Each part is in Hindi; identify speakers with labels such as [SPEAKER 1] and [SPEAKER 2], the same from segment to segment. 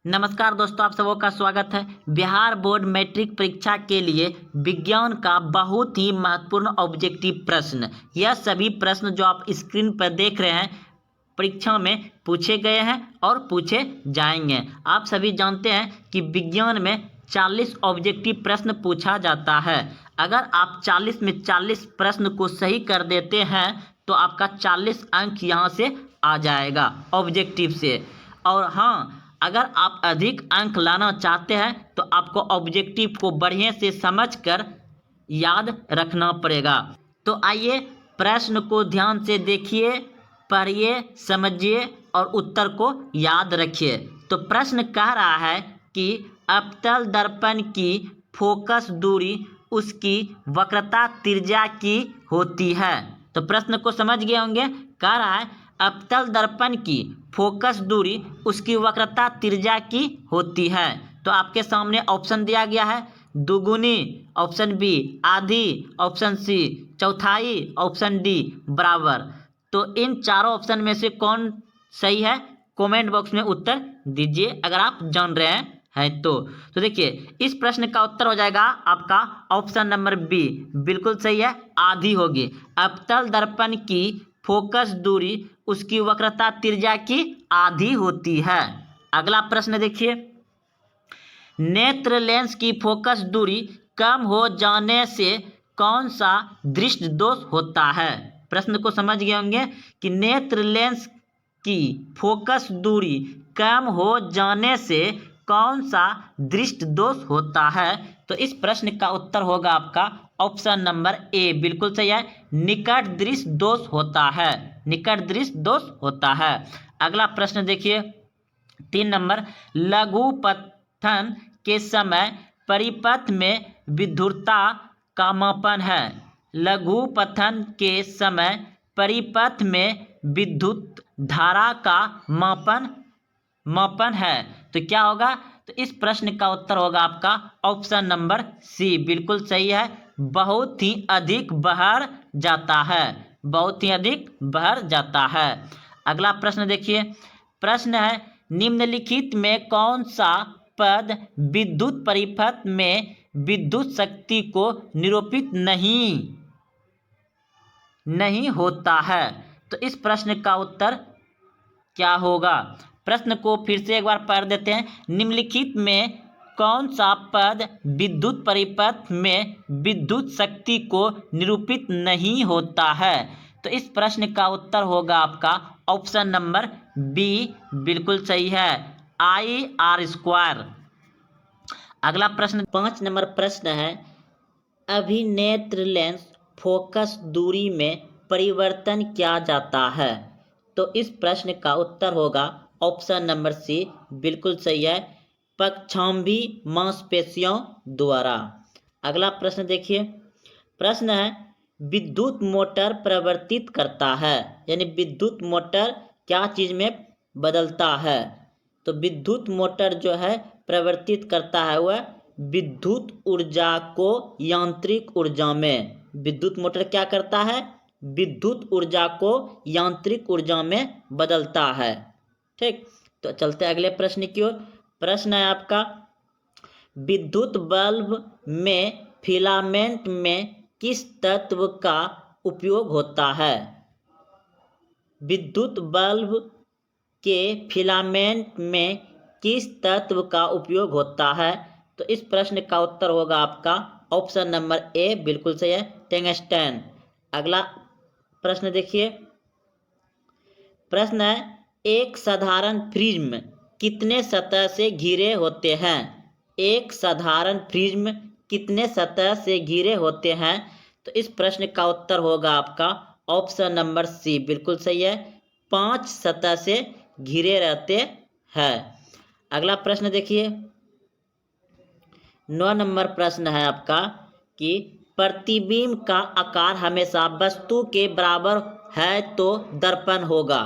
[SPEAKER 1] नमस्कार दोस्तों, आप सबों का स्वागत है। बिहार बोर्ड मैट्रिक परीक्षा के लिए विज्ञान का बहुत ही महत्वपूर्ण ऑब्जेक्टिव प्रश्न, यह सभी प्रश्न जो आप स्क्रीन पर देख रहे हैं परीक्षा में पूछे गए हैं और पूछे जाएंगे। आप सभी जानते हैं कि विज्ञान में 40 ऑब्जेक्टिव प्रश्न पूछा जाता है। अगर आप 40 में 40 प्रश्न को सही कर देते हैं तो आपका 40 अंक यहाँ से आ जाएगा ऑब्जेक्टिव से। और हाँ, अगर आप अधिक अंक लाना चाहते हैं तो आपको ऑब्जेक्टिव को बढ़िया से समझकर याद रखना पड़ेगा। तो आइए प्रश्न को ध्यान से देखिए, पढ़िए, समझिए और उत्तर को याद रखिए। तो प्रश्न कह रहा है कि अवतल दर्पण की फोकस दूरी उसकी वक्रता त्रिज्या की होती है। तो प्रश्न को समझ गए होंगे। कह रहा है अवतल दर्पण की फोकस दूरी उसकी वक्रता त्रिज्या की होती है। तो आपके सामने ऑप्शन दिया गया है, दुगुनी ऑप्शन बी, आधी ऑप्शन सी, चौथाई ऑप्शन डी, बराबर। तो इन चारों ऑप्शन में से कौन सही है? कमेंट बॉक्स में उत्तर दीजिए अगर आप जान रहे हैं तो देखिए इस प्रश्न का उत्तर हो जाएगा आपका ऑप्शन नंबर बी, बिल्कुल सही है, आधी होगी। अवतल दर्पण की फोकस दूरी उसकी वक्रता त्रिज्या की आधी होती है। अगला प्रश्न देखिए, नेत्र लेंस की फोकस दूरी कम हो जाने से कौन सा दृष्टि दोष होता है? प्रश्न को समझ गए होंगे कि नेत्र लेंस की फोकस दूरी कम हो जाने से कौन सा दृष्टि दोष होता है? तो इस प्रश्न का उत्तर होगा आपका ऑप्शन नंबर ए, बिल्कुल सही है, निकट दृष्टि दोष होता है, निकट दृष्टि दोष होता है। अगला प्रश्न देखिए 3 नंबर, लघु पठन के समय परिपथ में विद्युतता का मापन है। लघु पठन के समय परिपथ में विद्युत धारा का मापन है। तो क्या होगा? तो इस प्रश्न का उत्तर होगा आपका ऑप्शन नंबर सी, बिल्कुल सही है, बहुत ही अधिक बाहर जाता है, बहुत ही अधिक बाहर जाता है। अगला प्रश्न देखिए, प्रश्न है निम्नलिखित में कौन सा पद विद्युत परिपथ में विद्युत शक्ति को निरूपित नहीं होता है? तो इस प्रश्न का उत्तर क्या होगा? प्रश्न को फिर से एक बार पढ़ देते हैं, निम्नलिखित में कौन सा पद विद्युत परिपथ में विद्युत शक्ति को निरूपित नहीं होता है? तो इस प्रश्न का उत्तर होगा आपका ऑप्शन नंबर बी, बिल्कुल सही है, I/R²। अगला प्रश्न 5 नंबर प्रश्न है, अभिनेत्र लेंस फोकस दूरी में परिवर्तन किया जाता है। तो इस प्रश्न का उत्तर होगा ऑप्शन नंबर सी, बिल्कुल सही है, पक्षांबी मांसपेशियों द्वारा। अगला प्रश्न देखिए, प्रश्न है विद्युत मोटर प्रवर्तित करता है, यानी विद्युत मोटर क्या चीज में बदलता है? तो विद्युत मोटर जो है प्रवर्तित करता है वह विद्युत ऊर्जा को यांत्रिक ऊर्जा में। विद्युत मोटर क्या करता है? विद्युत ऊर्जा को यांत्रिक ऊर्जा में बदलता है। ठीक, तो चलते अगले प्रश्न की ओर। प्रश्न है आपका, विद्युत बल्ब में फिलामेंट में किस तत्व का उपयोग होता है? विद्युत बल्ब के फिलामेंट में किस तत्व का उपयोग होता है? तो इस प्रश्न का उत्तर होगा आपका ऑप्शन नंबर ए, बिल्कुल सही है, टंगस्टन। अगला प्रश्न देखिए, प्रश्न है एक साधारण प्रिज्म कितने सतह से घिरे होते हैं? एक साधारण प्रिज्म कितने सतह से घिरे होते हैं? तो इस प्रश्न का उत्तर होगा आपका ऑप्शन नंबर सी, बिल्कुल सही है, 5 सतह से घिरे रहते हैं। अगला प्रश्न देखिए 9 नंबर प्रश्न है आपका कि प्रतिबिंब का आकार हमेशा वस्तु के बराबर है तो दर्पण होगा।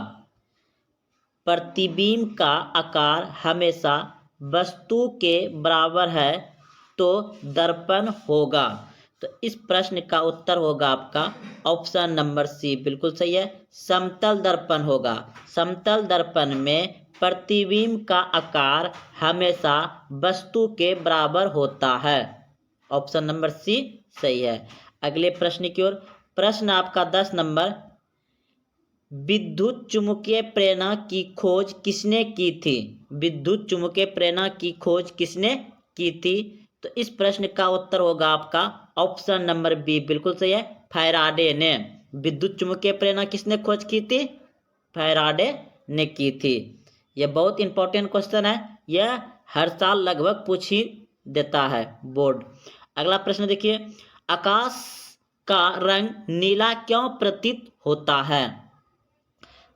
[SPEAKER 1] प्रतिबिंब का आकार हमेशा वस्तु के बराबर है तो दर्पण होगा। तो इस प्रश्न का उत्तर होगा आपका ऑप्शन नंबर सी, बिल्कुल सही है, समतल दर्पण होगा। समतल दर्पण में प्रतिबिंब का आकार हमेशा वस्तु के बराबर होता है। ऑप्शन नंबर सी सही है। अगले प्रश्न की ओर। प्रश्न आपका 10 नंबर, विद्युत चुम्बकीय प्रेरणा की खोज किसने की थी? विद्युत चुम्बकीय प्रेरणा की खोज किसने की थी? तो इस प्रश्न का उत्तर होगा आपका ऑप्शन नंबर बी, बिल्कुल सही है, फैराडे ने। विद्युत चुम्बकीय प्रेरणा किसने खोज की थी? फैराडे ने की थी। यह बहुत इंपॉर्टेंट क्वेश्चन है, यह हर साल लगभग पूछ ही देता है बोर्ड। अगला प्रश्न देखिए, आकाश का रंग नीला क्यों प्रतीत होता है?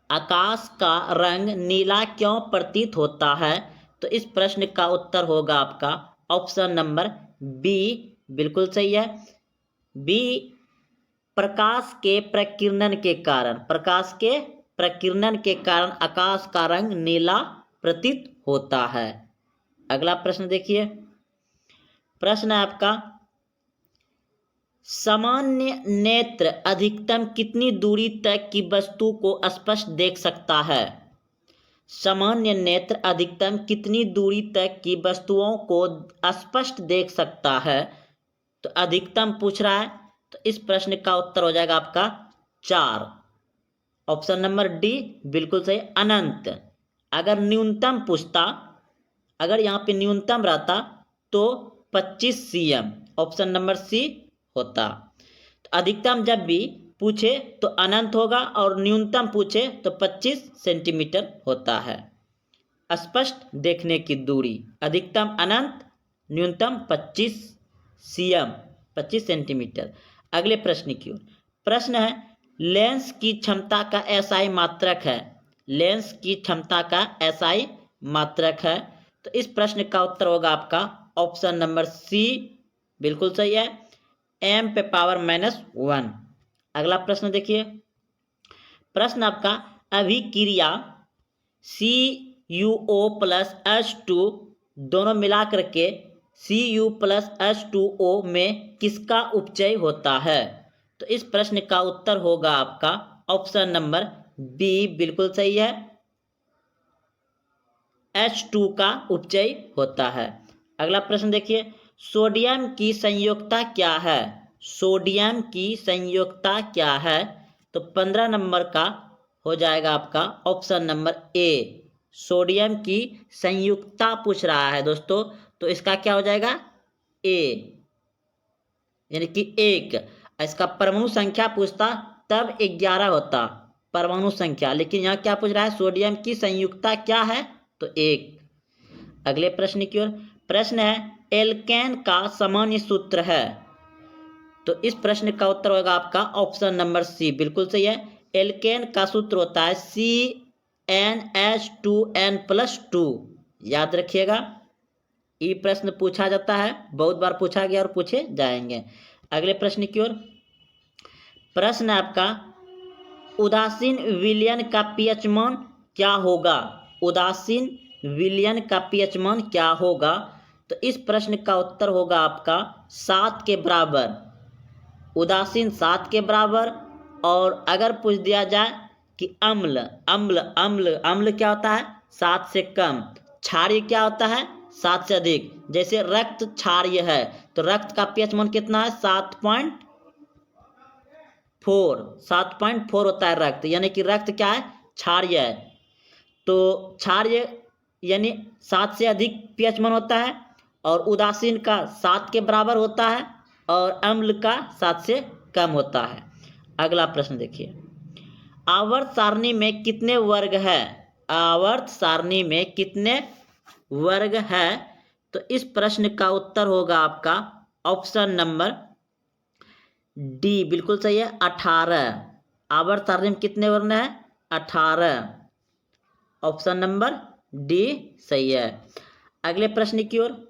[SPEAKER 1] आकाश का रंग नीला क्यों प्रतीत होता है? तो इस प्रश्न का उत्तर होगा आपका ऑप्शन नंबर बी, बिल्कुल सही है, बी, प्रकाश के प्रकीर्णन के कारण। प्रकाश के प्रकीर्णन के कारण आकाश का रंग नीला प्रतीत होता है। अगला प्रश्न देखिए, प्रश्न है आपका, सामान्य नेत्र अधिकतम कितनी दूरी तक की वस्तु को स्पष्ट देख सकता है? सामान्य नेत्र अधिकतम कितनी दूरी तक की वस्तुओं को स्पष्ट देख सकता है? तो अधिकतम पूछ रहा है, तो इस प्रश्न का उत्तर हो जाएगा आपका 4, ऑप्शन नंबर डी, बिल्कुल सही, अनंत। अगर न्यूनतम पूछता, अगर यहाँ पे न्यूनतम रहता तो 25 cm, ऑप्शन नंबर सी होता। तो अधिकतम जब भी पूछे तो अनंत होगा और न्यूनतम पूछे तो 25 सेंटीमीटर होता है स्पष्ट देखने की दूरी। अधिकतम अनंत, न्यूनतम 25 cm, 25 सेंटीमीटर। अगले प्रश्न की ओर। प्रश्न है, लेंस की क्षमता का एसआई मात्रक है। लेंस की क्षमता का एसआई मात्रक है। तो इस प्रश्न का उत्तर होगा आपका ऑप्शन नंबर सी, बिल्कुल सही है, m पे पावर -1। अगला प्रश्न देखिए, प्रश्न आपका, अभिक्रिया CuO प्लस H2 दोनों मिलाकर के Cu प्लस H2O में किसका उपचय होता है? तो इस प्रश्न का उत्तर होगा आपका ऑप्शन नंबर बी, बिल्कुल सही है, H2 का उपचय होता है। अगला प्रश्न देखिए, सोडियम की संयोजकता क्या है? सोडियम की संयोजकता क्या है? तो 15 नंबर का हो जाएगा आपका ऑप्शन नंबर ए, सोडियम की संयुक्तता पूछ रहा है दोस्तों, तो इसका क्या हो जाएगा? ए, यानी कि 1। इसका परमाणु संख्या पूछता तब 11 होता परमाणु संख्या, लेकिन यहाँ क्या पूछ रहा है? सोडियम की संयुक्तता क्या है? तो 1। अगले प्रश्न की ओर। प्रश्न है, एल्केन का सामान्य सूत्र है। तो इस प्रश्न का उत्तर होगा आपका ऑप्शन नंबर सी, बिल्कुल सही है, एल्केन का सूत्र होता है CnH2n+2। याद रखिएगा, ये प्रश्न पूछा जाता है, बहुत बार पूछा गया और पूछे जाएंगे। अगले प्रश्न की ओर। प्रश्न है आपका, उदासीन विलयन का पीएच मान क्या होगा? उदासीन विलयन का पीएच मान क्या होगा? तो इस प्रश्न का उत्तर होगा आपका 7 के बराबर। उदासीन 7 के बराबर। और अगर पूछ दिया जाए कि अम्ल अम्ल अम्ल अम्ल क्या होता है? 7 से कम। क्षारीय क्या होता है? 7 से अधिक। जैसे रक्त क्षारीय है तो रक्त का पीएच मान कितना है? 7.4 होता है रक्त, यानी कि रक्त क्या है? क्षारीय है। तो क्षारीय यानी 7 से अधिक पीएच मान होता है, और उदासीन का 7 के बराबर होता है, और अम्ल का 7 से कम होता है। अगला प्रश्न देखिए, आवर्त सारणी में कितने वर्ग है? आवर्त सारणी में कितने वर्ग है? तो इस प्रश्न का उत्तर होगा आपका ऑप्शन नंबर डी, बिल्कुल सही है, 18। आवर्त सारणी में कितने वर्ण है? 18, ऑप्शन नंबर डी सही है। अगले प्रश्न की ओर।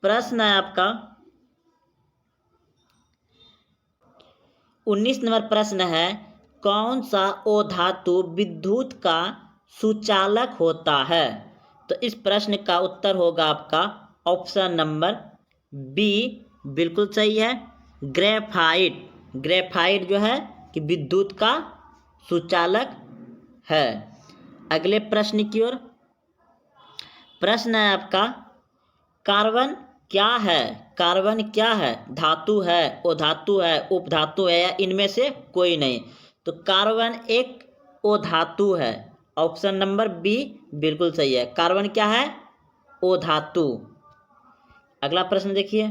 [SPEAKER 1] प्रश्न है आपका 19 नंबर प्रश्न है, कौन सा ओ धातु विद्युत का सुचालक होता है? तो इस प्रश्न का उत्तर होगा आपका ऑप्शन नंबर बी, बिल्कुल सही है, ग्रेफाइट। ग्रेफाइट जो है कि विद्युत का सुचालक है। अगले प्रश्न की ओर। प्रश्न है आपका, कार्बन क्या है? कार्बन क्या है? धातु है, अधातु है, उपधातु है, या इनमें से कोई नहीं? तो कार्बन एक अधातु है। ऑप्शन नंबर बी बिल्कुल सही है। कार्बन क्या है? अधातु। अगला प्रश्न देखिए।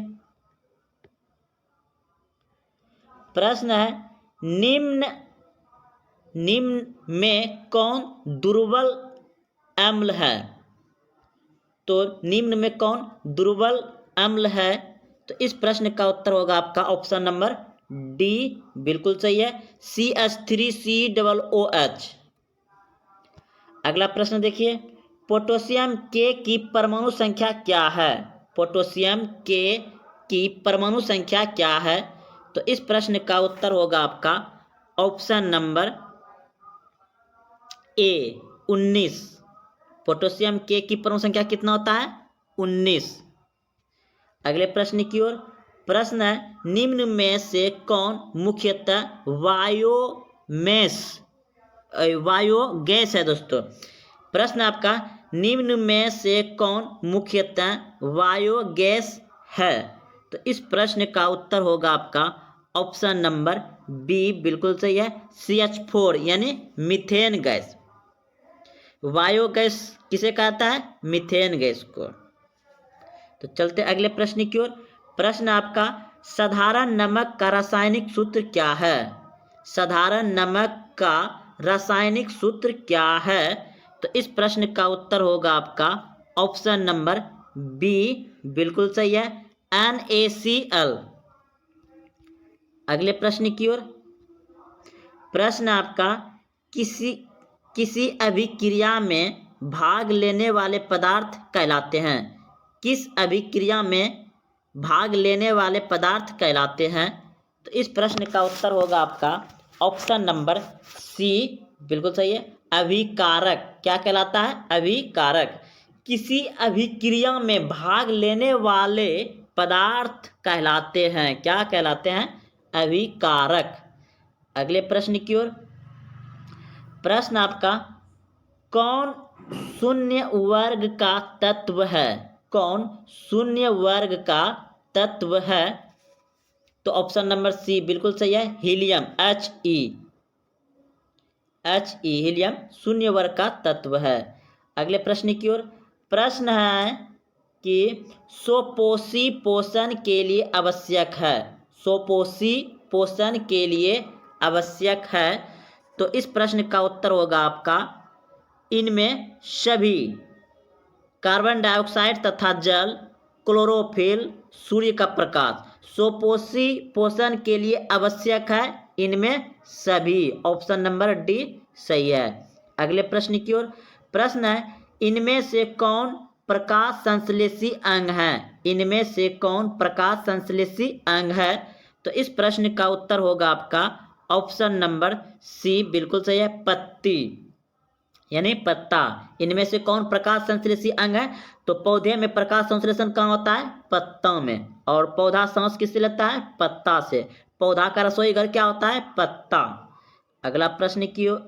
[SPEAKER 1] प्रश्न है, निम्न में कौन दुर्बल अम्ल है? तो निम्न में कौन दुर्बल अम्ल है? तो इस प्रश्न का उत्तर होगा आपका ऑप्शन नंबर डी बिल्कुल सही है, CH3COOH। अगला प्रश्न देखिए, पोटेशियम के की परमाणु संख्या क्या है? पोटेशियम के की परमाणु संख्या क्या है? तो इस प्रश्न का उत्तर होगा आपका ऑप्शन नंबर ए 19। पोटेशियम के की परमाणु संख्या कितना होता है? 19। अगले प्रश्न की ओर। प्रश्न है, निम्न में से कौन मुख्यतः बायोगैस है? दोस्तों प्रश्न आपका, निम्न में से कौन मुख्यतः बायोगैस है? तो इस प्रश्न का उत्तर होगा आपका ऑप्शन नंबर बी बिल्कुल सही है, CH4 यानी मीथेन गैस। बायोगैस किसे कहता है? मीथेन गैस को। तो चलते अगले प्रश्न की ओर। प्रश्न आपका, साधारण नमक का रासायनिक सूत्र क्या है? साधारण नमक का रासायनिक सूत्र क्या है? तो इस प्रश्न का उत्तर होगा आपका ऑप्शन नंबर बी बिल्कुल सही है, NaCl। अगले प्रश्न की ओर। प्रश्न आपका, किसी अभिक्रिया में भाग लेने वाले पदार्थ कहलाते हैं? किस अभिक्रिया में भाग लेने वाले पदार्थ कहलाते हैं? तो इस प्रश्न का उत्तर होगा आपका ऑप्शन नंबर सी बिल्कुल सही है, अभिकारक। क्या कहलाता है? अभिकारक। किसी अभिक्रिया में भाग लेने वाले पदार्थ कहलाते हैं, क्या कहलाते हैं? अभिकारक। अगले प्रश्न की ओर। प्रश्न आपका, कौन शून्य वर्ग का तत्व है? कौन शून्य वर्ग का तत्व है? तो ऑप्शन नंबर सी बिल्कुल सही है, हीलियम, He हीलियम शून्य वर्ग का तत्व है। अगले प्रश्न की ओर। प्रश्न है कि स्वपोषी पोषण के लिए आवश्यक है। स्वपोषी पोषण के लिए आवश्यक है। तो इस प्रश्न का उत्तर होगा आपका इनमें सभी कार्बन डाइऑक्साइड तथा जल, क्लोरोफिल, सूर्य का प्रकाश स्वपोषी पोषण के लिए आवश्यक है, इनमें सभी। ऑप्शन नंबर डी सही है। अगले प्रश्न की ओर। प्रश्न है, इनमें से कौन प्रकाश संश्लेषी अंग है? इनमें से कौन प्रकाश संश्लेषी अंग है? तो इस प्रश्न का उत्तर होगा आपका ऑप्शन नंबर सी बिल्कुल सही है, पत्ती यानी पत्ता। इनमें से कौन प्रकाश संश्लेषी अंग है? तो पौधे में प्रकाश संश्लेषण कहाँ होता है? पत्ता में। और पौधा सांस किससे लेता है? पत्ता से। पौधा का रसोई घर क्या होता है? पत्ता। अगला प्रश्न की ओर।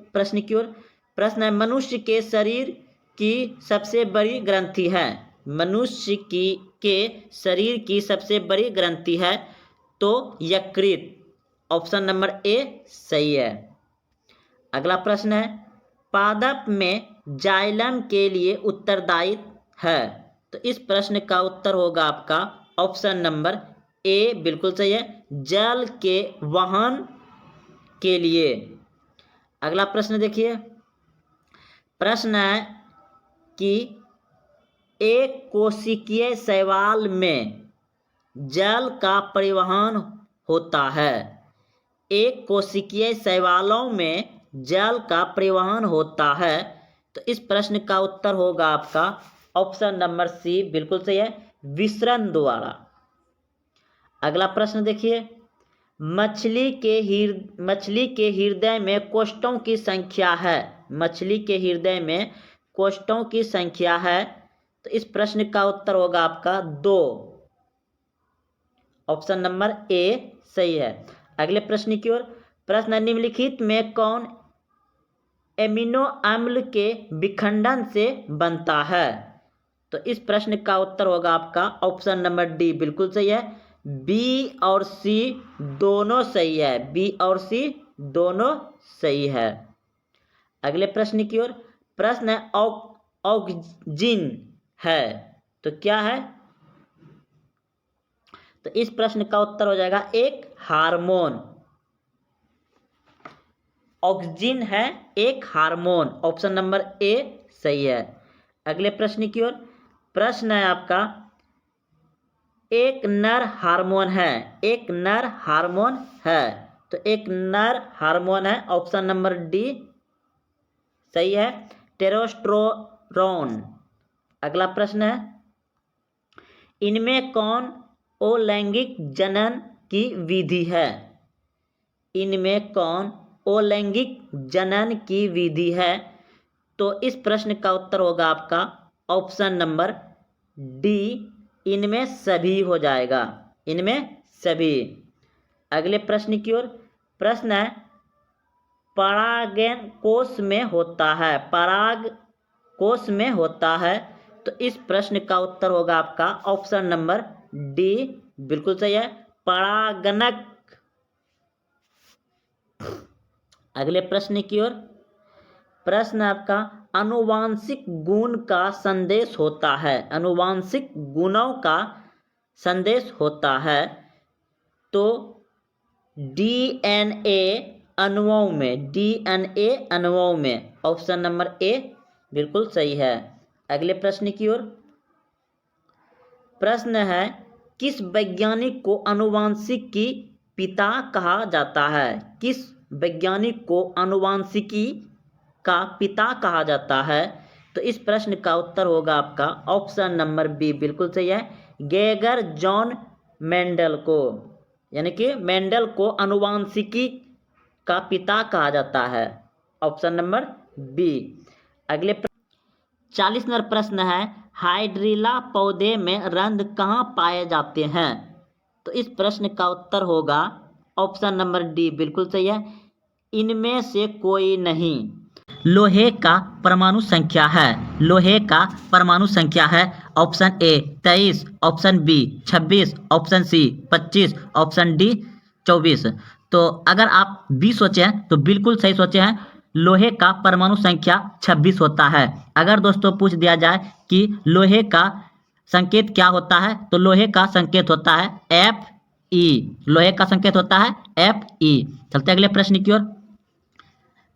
[SPEAKER 1] प्रश्न है, मनुष्य के शरीर की सबसे बड़ी ग्रंथि है? मनुष्य के शरीर की सबसे बड़ी ग्रंथि है तो यकृत। ऑप्शन नंबर ए सही है। अगला प्रश्न है, पादप में जाइलम के लिए उत्तरदायी है? तो इस प्रश्न का उत्तर होगा आपका ऑप्शन नंबर ए बिल्कुल सही है, जल के वहन के लिए। अगला प्रश्न देखिए। प्रश्न है कि एक कोशिकीय शैवाल में जल का परिवहन होता है। एक कोशिकीय शैवालों में जल का परिवहन होता है। तो इस प्रश्न का उत्तर होगा आपका ऑप्शन नंबर सी बिल्कुल सही है, विसरण द्वारा। अगला प्रश्न देखिए। मछली के हृदय में कोष्ठों की संख्या है? मछली के हृदय में कोष्ठों की संख्या है। तो इस प्रश्न का उत्तर होगा आपका 2। ऑप्शन नंबर ए सही है। अगले प्रश्न की ओर। प्रश्न, निम्नलिखित में कौन एमिनो अम्ल के विखंडन से बनता है? तो इस प्रश्न का उत्तर होगा आपका ऑप्शन नंबर डी, बिल्कुल सही है। बी और सी दोनों सही है, बी और सी दोनों सही है। अगले प्रश्न की ओर। प्रश्न है ऑक्सीजन है तो क्या है? तो इस प्रश्न का उत्तर हो जाएगा एक हार्मोन। ऑक्सीजन है एक हार्मोन, ऑप्शन नंबर ए सही है। अगले प्रश्न की ओर। प्रश्न है आपका एक नर हार्मोन है, एक नर हार्मोन है तो एक नर हार्मोन है, ऑप्शन नंबर डी सही है, टेस्टोस्टेरोन। अगला प्रश्न है इनमें कौन अलैंगिक जनन की विधि है? इनमें कौन अलैंगिक जनन की विधि है? तो इस प्रश्न का उत्तर होगा आपका ऑप्शन नंबर डी, इनमें सभी हो जाएगा, इनमें सभी। अगले प्रश्न की ओर। प्रश्न है परागन कोष में होता है, पराग कोष में होता है तो इस प्रश्न का उत्तर होगा आपका ऑप्शन नंबर डी, बिल्कुल सही है, परागनक। अगले प्रश्न की ओर। प्रश्न आपका आनुवांशिक गुण का संदेश होता है, आनुवांशिक गुणों का संदेश होता है तो डीएनए अणुओं में, डीएनए अणुओं में, ऑप्शन नंबर ए बिल्कुल सही है। अगले प्रश्न की ओर। प्रश्न है किस वैज्ञानिक को आनुवांशिकी पिता कहा जाता है? किस वैज्ञानिक को आनुवांशिकी का पिता कहा जाता है? तो इस प्रश्न का उत्तर होगा आपका ऑप्शन नंबर बी, बिल्कुल सही है, गेगर जॉन मेंडल को, यानी कि मेंडल को आनुवांशिकी का पिता कहा जाता है, ऑप्शन नंबर बी। अगले 40 नंबर प्रश्न है हाइड्रिला पौधे में रंध्र कहाँ पाए जाते हैं? तो इस प्रश्न का उत्तर होगा ऑप्शन नंबर डी, बिल्कुल सही है, इनमें से कोई नहीं। लोहे का परमाणु संख्या है, लोहे का परमाणु संख्या है, option a 23, option b 26, option c 25, option d 24। तो अगर आप बी सोचे हैं तो बिल्कुल सही सोचे हैं, लोहे का परमाणु संख्या 26 होता है। अगर दोस्तों पूछ दिया जाए कि लोहे का संकेत क्या होता है तो लोहे का संकेत होता है एफ ई, लोहे का संकेत होता है एफ ई। चलते अगले प्रश्न की ओर।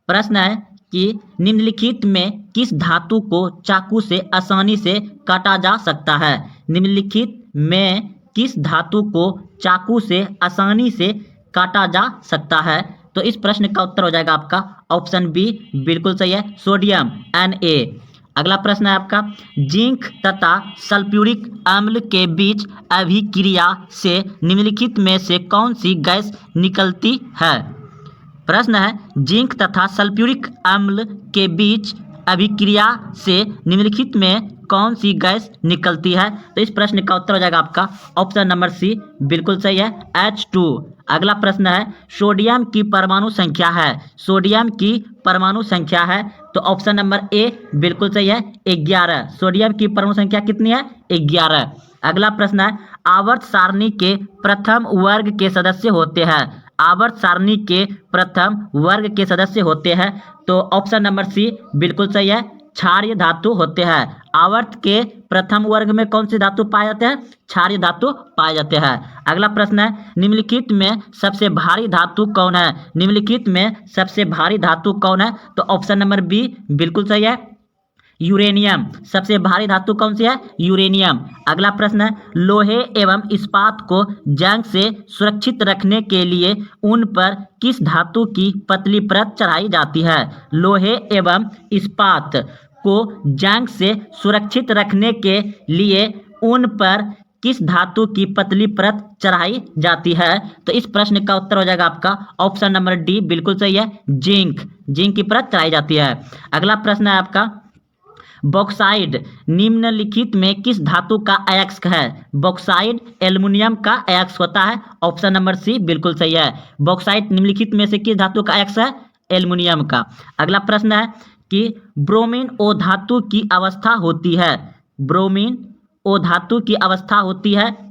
[SPEAKER 1] प्रश्न है कि निम्नलिखित में किस धातु को चाकू से आसानी से काटा जा सकता है? निम्नलिखित में किस धातु को चाकू से आसानी से काटा जा सकता है? तो इस प्रश्न का उत्तर हो जाएगा आपका ऑप्शन बी, बिल्कुल सही है, सोडियम Na। अगला प्रश्न है आपका जिंक तथा सल्फ्यूरिक अम्ल के बीच अभिक्रिया से निम्नलिखित में से कौन सी गैस निकलती है? प्रश्न है जिंक तथा सल्फ्यूरिक अम्ल के बीच अभिक्रिया से निम्नलिखित में कौन सी गैस निकलती है? तो इस प्रश्न का उत्तर हो जाएगा आपका ऑप्शन नंबर सी, बिल्कुल सही है, H2। अगला प्रश्न है सोडियम की परमाणु संख्या है, सोडियम की परमाणु संख्या है तो ऑप्शन नंबर ए बिल्कुल सही है, 11। सोडियम की परमाणु संख्या कितनी है? 11। अगला प्रश्न है आवर्त सारणी के प्रथम वर्ग के सदस्य होते हैं, आवर्त सारणी के प्रथम वर्ग के सदस्य होते हैं तो ऑप्शन नंबर सी बिल्कुल सही है, क्षारीय धातु होते हैं। आवर्त के प्रथम वर्ग में कौन सी धातु पाए जाते हैं? क्षारीय धातु पाए जाते हैं। अगला प्रश्न है निम्नलिखित में सबसे भारी धातु कौन है? निम्नलिखित में सबसे भारी धातु कौन है? तो ऑप्शन नंबर बी बिल्कुल सही है, यूरेनियम। सबसे भारी धातु कौन सी है? यूरेनियम। अगला प्रश्न है लोहे एवं इस्पात को जंग से सुरक्षित रखने के लिए उन पर किस धातु की पतली परत चढ़ाई जाती है? लोहे एवं इस्पात को जंग से सुरक्षित रखने के लिए उन पर किस धातु की पतली परत चढ़ाई जाती है? तो इस प्रश्न का उत्तर हो जाएगा आपका ऑप्शन नंबर डी, बिल्कुल सही है, जिंक। जिंक की परत चढ़ाई जाती है। अगला प्रश्न है आपका बॉक्साइड निम्नलिखित में किस धातु का अयस्क है? बॉक्साइड एल्युमिनियम का अयस्क होता है, ऑप्शन नंबर सी बिल्कुल सही है। बॉक्साइड निम्नलिखित में से किस धातु का अयस्क है? एल्युमिनियम का। अगला प्रश्न है कि ब्रोमीन ओ धातु की अवस्था होती है, ब्रोमीन ओ धातु की अवस्था होती है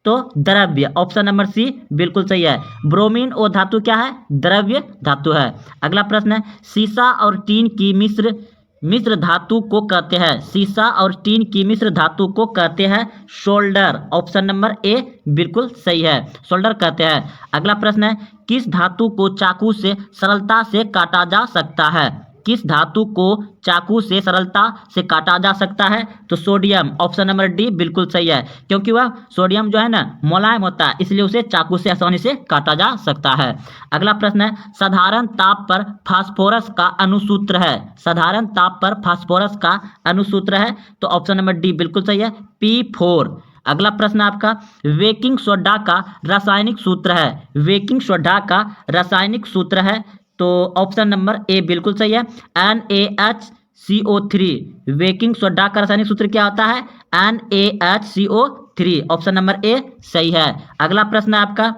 [SPEAKER 1] तो द्रव्य। ऑप्शन नंबर सी बिल्कुल सही है। ब्रोमीन ओ धातु क्या है? द्रव्य धातु है। अगला प्रश्न है, सीसा और टीन की मिश्र मिश्र धातु को कहते हैं। सीसा और टीन की मिश्र धातु को कहते हैं सोल्डर। ऑप्शन नंबर ए बिल्कुल सही है, सोल्डर कहते हैं। अगला प्रश्न है, किस धातु को चाकू से सरलता से काटा जा सकता है? किस धातु को चाकू से सरलता से काटा जा सकता है? तो सोडियम। ऑप्शन नंबर डी बिल्कुल सही है, क्योंकि वह सोडियम जो है ना मुलायम होता है, इसलिए उसे चाकू से आसानी से काटा जा सकता है। अगला प्रश्न है, साधारण ताप पर फास्फोरस का अणुसूत्र है। साधारण ताप पर फास्फोरस का अणुसूत्र है तो ऑप्शन नंबर डी बिल्कुल सही है, P4। अगला प्रश्न आपका, बेकिंग सोडा का रासायनिक सूत्र है। बेकिंग सोडा का रासायनिक सूत्र है तो ऑप्शन नंबर ए बिल्कुल सही है, NaHCO3। बेकिंग सोडा का रासायनिक सूत्र क्या होता है? NaHCO3। ऑप्शन नंबर ए सही है। अगला प्रश्न है आपका,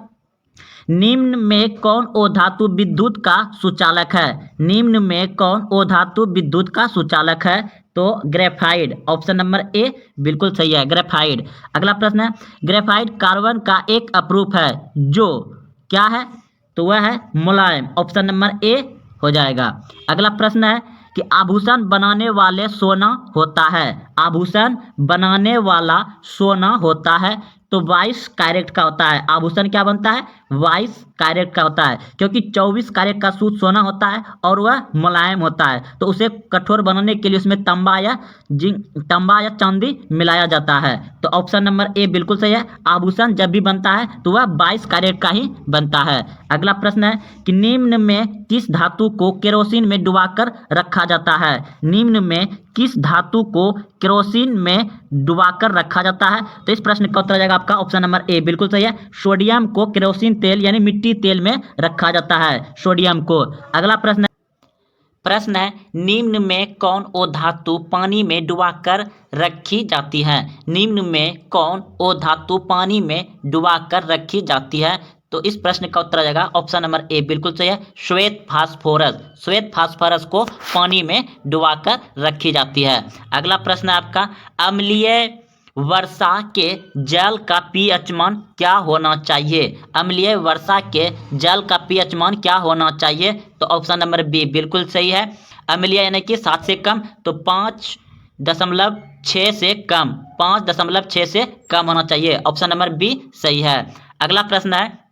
[SPEAKER 1] निम्न में कौन ओ धातु विद्युत का सुचालक है? निम्न में कौन ओ धातु विद्युत का सुचालक है? तो ग्रेफाइड। ऑप्शन नंबर ए बिल्कुल सही है, ग्रेफाइड। अगला प्रश्न है, ग्रेफाइड कार्बन का एक अपरूप है जो क्या है? तो वह है मुलायम। ऑप्शन नंबर ए हो जाएगा। अगला प्रश्न है कि आभूषण बनाने वाले सोना होता है। आभूषण बनाने वाला सोना होता है तो 22 कैरेट का होता है। आभूषण क्या बनता है? 22 कैरेट का होता है, क्योंकि 24 कैरेट का शुद्ध सोना होता है और वह मुलायम होता है, तो उसे कठोर बनाने के लिए उसमें तांबा या चांदी मिलाया जाता है। तो ऑप्शन नंबर ए बिल्कुल सही है, आभूषण जब भी बनता है तो वह 22 कैरेट का ही बनता है। अगला प्रश्न है कि निम्न में किस धातु को केरोसिन में डुबाकर रखा जाता है? निम्न में किस धातु को केरोसिन में डुबाकर रखा जाता है? तो इस प्रश्न का उत्तर आ जाएगा आपका ऑप्शन नंबर ए बिल्कुल सही है, सोडियम को केरोसिन तेल यानी मिट्टी तेल में रखा जाता है, सोडियम को। अगला प्रश्न है, निम्न में कौन ओ धातु पानी में डुबाकर रखी जाती है? निम्न में कौन ओ धातु पानी में डुबाकर रखी जाती है? तो इस प्रश्न का उत्तर आ जाएगा ऑप्शन नंबर ए बिल्कुल सही है, श्वेत फास्फोरस। श्वेत फास्फोरस को पानी में डुबाकर रखी जाती है। अगला प्रश्न है आपका, अम्लीय वर्षा के जल का पीएच मान क्या होना चाहिए? अम्लीय वर्षा के जल का पीएच मान क्या होना चाहिए? तो ऑप्शन नंबर बी बिल्कुल सही है, अम्लीय यानी कि 7 से कम, तो 5.6 से कम, 5.6 से कम होना चाहिए। ऑप्शन नंबर बी सही है। अगला प्रश्न है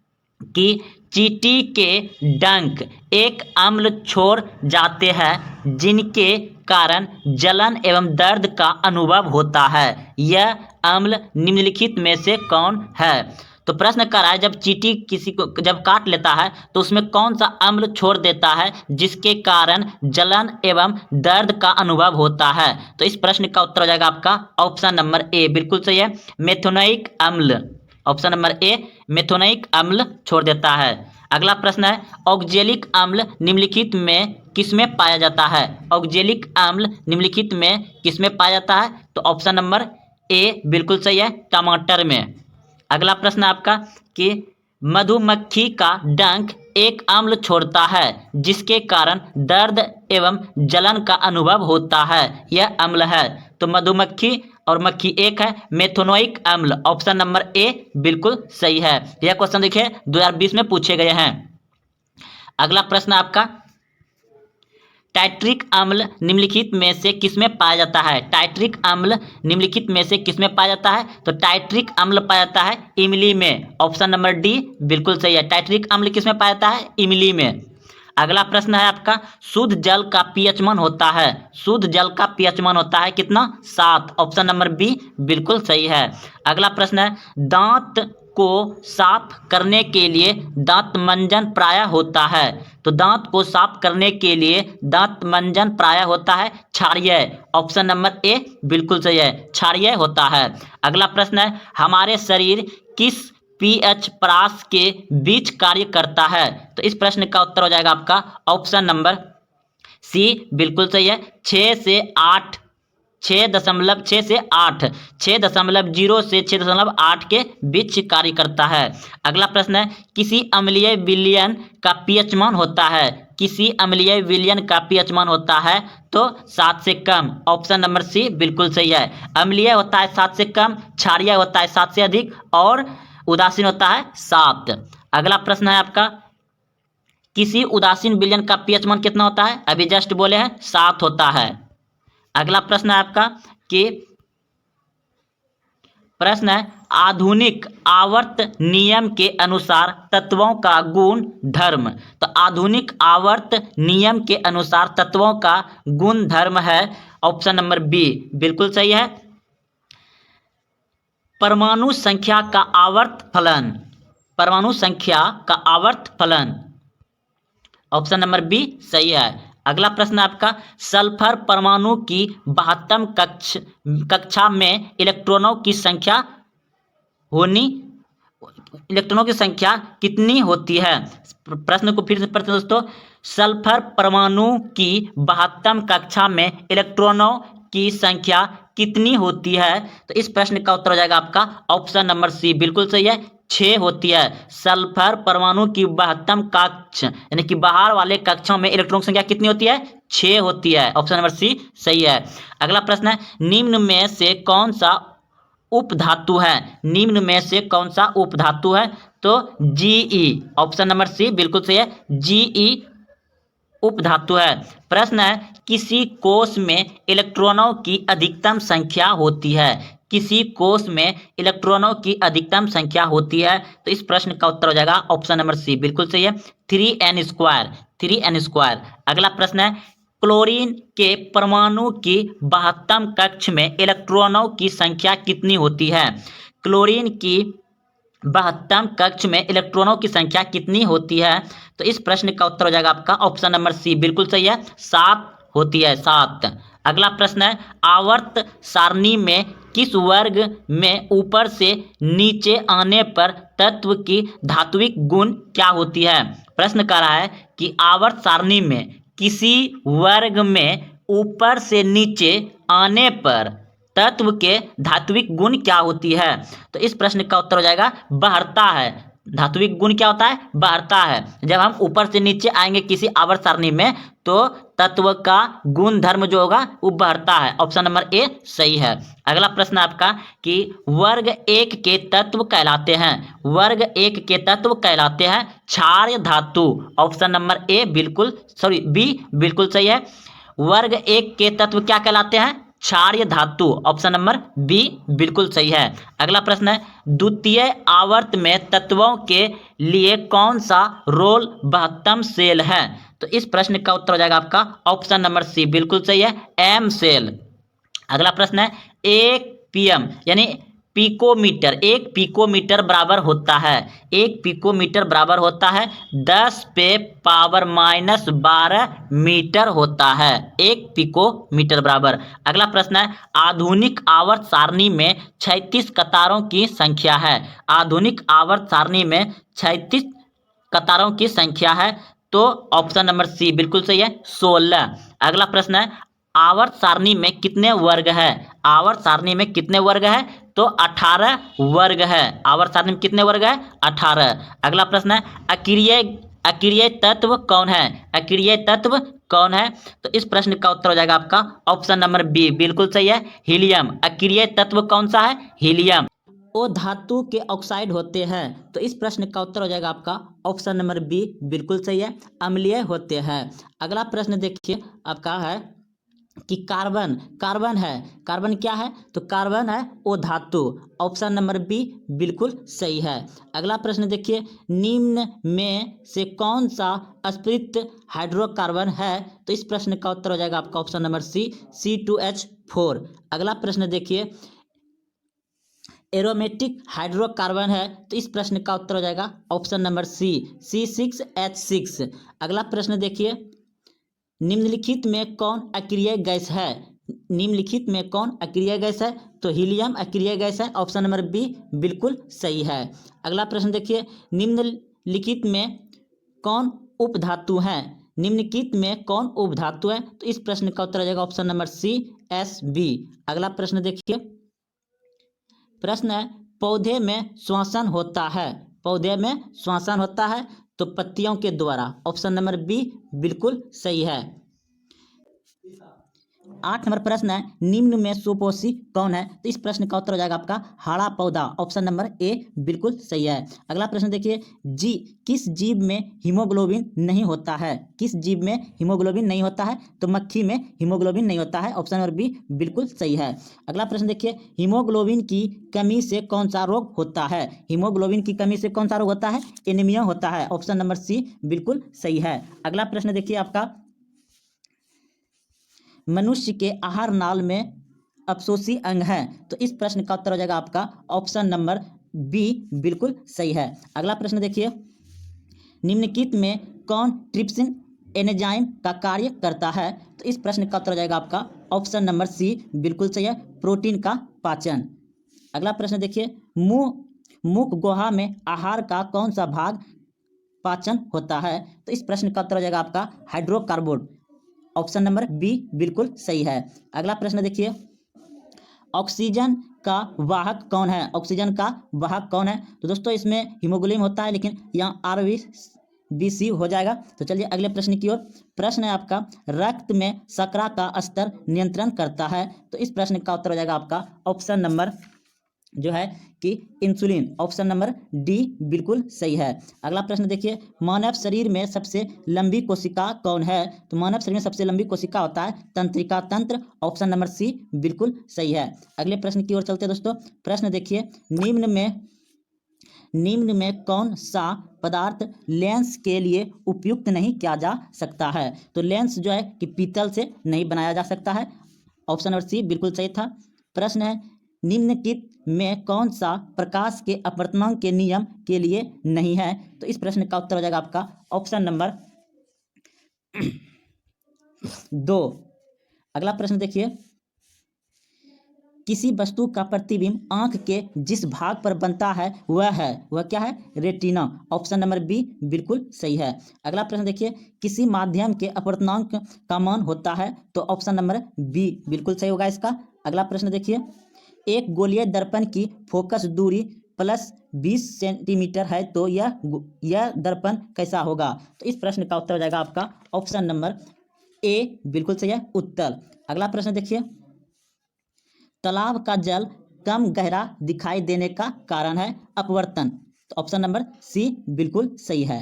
[SPEAKER 1] कि चींटी के डंक एक अम्ल छोड़ जाते हैं जिनके कारण जलन एवं दर्द का अनुभव होता है। यह अम्ल निम्नलिखित में से कौन है? तो प्रश्न कर रहा है, जब चींटी किसी को जब काट लेता है तो उसमें कौन सा अम्ल छोड़ देता है जिसके कारण जलन एवं दर्द का अनुभव होता है? तो इस प्रश्न का उत्तर हो जाएगा आपका ऑप्शन नंबर ए बिल्कुल सही है, मेथोनिक अम्ल। ऑप्शन नंबर ए मेथोनिक अम्ल छोड़ देता है। अगला प्रश्न है, ऑक्जेलिक अम्ल निम्नलिखित में किसमें पाया जाता है? ऑक्जेलिक अम्ल निम्नलिखित में किसमें पाया जाता है? तो ऑप्शन नंबर ए बिल्कुल सही है, टमाटर में। अगला प्रश्न आपका कि मधुमक्खी का डंक एक अम्ल छोड़ता है जिसके कारण दर्द एवं जलन का अनुभव होता है, यह अम्ल है। तो मधुमक्खी और मक्खी एक है, मेथोनिक अम्ल। ऑप्शन नंबर ए बिल्कुल सही है। यह क्वेश्चन देखिए 2020 में पूछे गए हैं। अगला प्रश्न आपका, टाइट्रिक अम्ल निम्नलिखित में से किसमें पाया जाता है? टाइट्रिक अम्ल निम्नलिखित में से किसमें पाया जाता है? तो टाइट्रिक अम्ल पाया जाता है इमली में। ऑप्शन नंबर डी बिल्कुल सही है, टाइट्रिक अम्ल किसमें पाया जाता है? इमली में। अगला प्रश्न है आपका, शुद्ध जल का पीएच मान होता है। शुद्ध जल का पीएच मान होता है कितना? 7। ऑप्शन नंबर बी बिल्कुल सही है। अगला प्रश्न है, दांत को साफ करने के लिए दांत मंजन प्रायः होता है। तो दांत को साफ करने के लिए दांत मंजन प्रायः होता है क्षारीय। ऑप्शन नंबर ए बिल्कुल सही है, क्षारीय होता है। अगला प्रश्न है, हमारे शरीर किस पीएच परास के बीच कार्य करता है? तो इस प्रश्न का उत्तर हो जाएगा आपका ऑप्शन नंबर सी बिल्कुल सही है, 6 से 6.6 से 8, 6.0 से 6.8 के बीच कार्य करता है। अगला प्रश्न है, किसी अम्लीय विलयन का पीएच मान होता है, किसी अम्लीय विलयन का पीएच मान होता है तो 7 से कम। ऑप्शन नंबर सी बिल्कुल सही है। अम्लीय होता है 7 से कम, क्षारीय होता है 7 से अधिक और उदासीन होता है 7। अगला प्रश्न है आपका, किसी उदासीन विलयन का पीएच मान कितना होता है? अभी जस्ट बोले हैं 7 होता है। अगला प्रश्न है आपका कि प्रश्न है, आधुनिक आवर्त नियम के अनुसार तत्वों का गुण धर्म। तो आधुनिक आवर्त नियम के अनुसार तत्वों का गुण धर्म है ऑप्शन नंबर बी बिल्कुल सही है। परमाणु संख्या का आवर्त फलन, परमाणु संख्या का आवर्त फलन ऑप्शन नंबर बी सही है। अगला प्रश्न आपका, सल्फर परमाणु की 72 कक्षा में इलेक्ट्रॉनों की संख्या कितनी होती है? प्रश्न को फिर से पढ़ते हैं दोस्तों, सल्फर परमाणु की 72 कक्षा में इलेक्ट्रॉनों की संख्या कितनी होती है? तो इस प्रश्न का उत्तर हो जाएगा आपका ऑप्शन नंबर सी बिल्कुल सही है, 6 होती है। सल्फर परमाणु की 72 कक्ष यानी कि बाहर वाले कक्षों में इलेक्ट्रॉन की संख्या कितनी होती है? 6 होती है। ऑप्शन नंबर सी सही है। अगला प्रश्न है, निम्न में से कौन सा उपधातु है? निम्न में से कौन सा उपधातु है? तो जीई, ऑप्शन नंबर सी बिल्कुल सही है, जीई उपधातु है। प्रश्न है, किसी कोष में इलेक्ट्रॉनों की अधिकतम संख्या होती है? किसी कोष में इलेक्ट्रॉनों की अधिकतम संख्या होती है? तो इस प्रश्न का उत्तर हो जाएगा ऑप्शन नंबर सी बिल्कुल सही है, 3n²। अगला प्रश्न है, क्लोरीन के परमाणु की 72 कक्ष में इलेक्ट्रॉनों की संख्या कितनी होती है? क्लोरीन की 72 कक्ष में इलेक्ट्रॉनों की संख्या कितनी होती है? तो इस प्रश्न का उत्तर हो जाएगा आपका ऑप्शन नंबर सी बिल्कुल सही है, 7 होती है, 7। अगला प्रश्न है, आवर्त सारणी में किस वर्ग में ऊपर से नीचे आने पर तत्व की धात्विक गुण क्या होती है? प्रश्न कर रहा है कि आवर्त सारणी में किसी वर्ग में ऊपर से नीचे आने पर तत्व के धात्विक गुण क्या होती है? तो इस प्रश्न का उत्तर हो जाएगा बढ़ता है। धात्विक गुण क्या होता है? बढ़ता है। जब हम ऊपर से नीचे आएंगे किसी आवर्त सारणी में तो तत्व का गुण धर्म जो होगा वो बढ़ता है। ऑप्शन नंबर ए सही है। अगला प्रश्न आपका कि वर्ग 1 के तत्व कहलाते हैं, वर्ग 1 के तत्व कहलाते हैं क्षार्य धातु। ऑप्शन नंबर ए बी बिल्कुल सही है। वर्ग 1 के तत्व क्या कहलाते हैं? क्षार्य धातु। ऑप्शन नंबर बी बिल्कुल सही है। अगला प्रश्न है, द्वितीय आवर्त में तत्वों के लिए कौन सा रोल महत्तम सेल है? तो इस प्रश्न का उत्तर हो जाएगा आपका ऑप्शन नंबर सी बिल्कुल सही है, एम सेल। अगला प्रश्न है, 1 pm यानी पिकोमीटर, 1 पिकोमीटर बराबर होता है, 1 पिकोमीटर बराबर होता है 10 पे पावर -12 मीटर होता है, 1 पिकोमीटर बराबर। अगला प्रश्न है, आधुनिक आवर्त सारणी में 36 कतारों की संख्या है। आधुनिक आवर्त सारणी में 36 कतारों की संख्या है तो ऑप्शन नंबर सी बिल्कुल सही है, 16। अगला प्रश्न है, आवर्त सारणी में कितने वर्ग है? आवर्त सारणी में कितने वर्ग है? तो 18 वर्ग है। आवर्त सारणी में कितने वर्ग है? 18। अगला प्रश्न है, अक्रिय तत्व कौन है? अक्रिय तत्व कौन है? तो इस प्रश्न का उत्तर हो जाएगा आपका ऑप्शन नंबर बी बिल्कुल सही है, हीलियम। अक्रिय तत्व कौन सा है? हीलियम। वो धातु के ऑक्साइड होते हैं तो इस प्रश्न का उत्तर हो जाएगा आपका ऑप्शन नंबर बी बिल्कुल सही है, अम्लीय होते हैं। अगला प्रश्न देखिए आपका है कि कार्बन है, कार्बन क्या है? तो कार्बन है ओ धातु। ऑप्शन नंबर बी बिल्कुल सही है। अगला प्रश्न देखिए, निम्न में से कौन सा अस्फीत हाइड्रोकार्बन है? तो इस प्रश्न का उत्तर हो जाएगा आपका ऑप्शन नंबर सी, C2H4। अगला प्रश्न देखिए, एरोमेटिक हाइड्रोकार्बन है तो इस प्रश्न का उत्तर हो जाएगा ऑप्शन नंबर सी, C6H6। अगला प्रश्न देखिए, निम्नलिखित में कौन अक्रिय गैस है? निम्नलिखित में कौन अक्रिय गैस है? तो हीलियम अक्रिय गैस है। ऑप्शन नंबर बी बिल्कुल सही है। अगला प्रश्न देखिए, निम्नलिखित में कौन उपधातु है? निम्नलिखित में कौन उपधातु है? तो इस प्रश्न का उत्तर आ जाएगा ऑप्शन नंबर सी, Sb। अगला प्रश्न देखिए, प्रश्न है पौधे में श्वसन होता है, पौधे में श्वसन होता है तो पत्तियों के द्वारा। ऑप्शन नंबर बी बिल्कुल सही है। 8 नंबर प्रश्न है निम्न में सुपोषी कौन है? तो इस प्रश्न का उत्तर हो जाएगा आपका हरा पौधा। ऑप्शन नंबर ए बिल्कुल सही है। अगला प्रश्न देखिए, किस जीव में हीमोग्लोबिन नहीं होता है? किस जीव में हीमोग्लोबिन नहीं होता है? तो मक्खी में हीमोग्लोबिन नहीं होता है। ऑप्शन नंबर बी बिल्कुल सही है। अगला प्रश्न देखिए, हीमोग्लोबिन की कमी से कौन सा रोग होता है? हीमोग्लोबिन की कमी से कौन सा रोग होता है? एनीमिया होता है। ऑप्शन नंबर सी बिल्कुल सही है। अगला प्रश्न देखिए आपका, मनुष्य के आहार नाल में अपशोषी अंग है। तो इस प्रश्न का उत्तर हो जाएगा आपका ऑप्शन नंबर बी बिल्कुल सही है। अगला प्रश्न देखिए, निम्नलिखित में कौन ट्रिप्सिन एंजाइम का कार्य करता है? तो इस प्रश्न का उत्तर हो जाएगा आपका ऑप्शन नंबर सी बिल्कुल सही है, प्रोटीन का पाचन। अगला प्रश्न देखिए, मुख गुहा में आहार का कौन सा भाग पाचन होता है? तो इस प्रश्न का उत्तर हो जाएगा आपका हाइड्रोकार्बन। ऑप्शन नंबर बी बिल्कुल सही है। अगला प्रश्न देखिए, ऑक्सीजन का वाहक कौन है? ऑक्सीजन का वाहक कौन है? तो दोस्तों इसमें हीमोग्लोबिन होता है, लेकिन यहाँ RBC हो जाएगा। तो चलिए अगले प्रश्न की ओर। प्रश्न है आपका, रक्त में शर्करा का स्तर नियंत्रण करता है। तो इस प्रश्न का उत्तर हो जाएगा आपका ऑप्शन नंबर जो है कि इंसुलिन। ऑप्शन नंबर डी बिल्कुल सही है। अगला प्रश्न देखिए, मानव शरीर में सबसे लंबी कोशिका कौन है? तो मानव शरीर में सबसे लंबी कोशिका होता है तंत्रिका तंत्र। ऑप्शन नंबर सी बिल्कुल सही है। अगले प्रश्न की ओर चलते हैं दोस्तों। प्रश्न देखिए, निम्न में कौन सा पदार्थ लेंस के लिए उपयुक्त नहीं किया जा सकता है? तो लेंस जो है कि पीतल से नहीं बनाया जा सकता है। ऑप्शन नंबर सी बिल्कुल सही था। प्रश्न है, निम्नलिखित में कौन सा प्रकाश के अपवर्तनांक के नियम के लिए नहीं है? तो इस प्रश्न का उत्तर हो जाएगा आपका ऑप्शन नंबर 2। अगला प्रश्न देखिए, किसी वस्तु का प्रतिबिंब आंख के जिस भाग पर बनता है वह क्या है? रेटिना। ऑप्शन नंबर बी बिल्कुल सही है। अगला प्रश्न देखिए, किसी माध्यम के अपवर्तनांक का मान होता है? तो ऑप्शन नंबर बी बिल्कुल सही होगा इसका। अगला प्रश्न देखिए, एक गोलीय दर्पण की फोकस दूरी +20 सेंटीमीटर है तो यह दर्पण कैसा होगा? तो इस प्रश्न का उत्तर हो जाएगा आपका ऑप्शन नंबर ए बिल्कुल सही है, उत्तल। अगला प्रश्न देखिए, तालाब का जल कम गहरा दिखाई देने का कारण है अपवर्तन। तो ऑप्शन नंबर सी बिल्कुल सही है।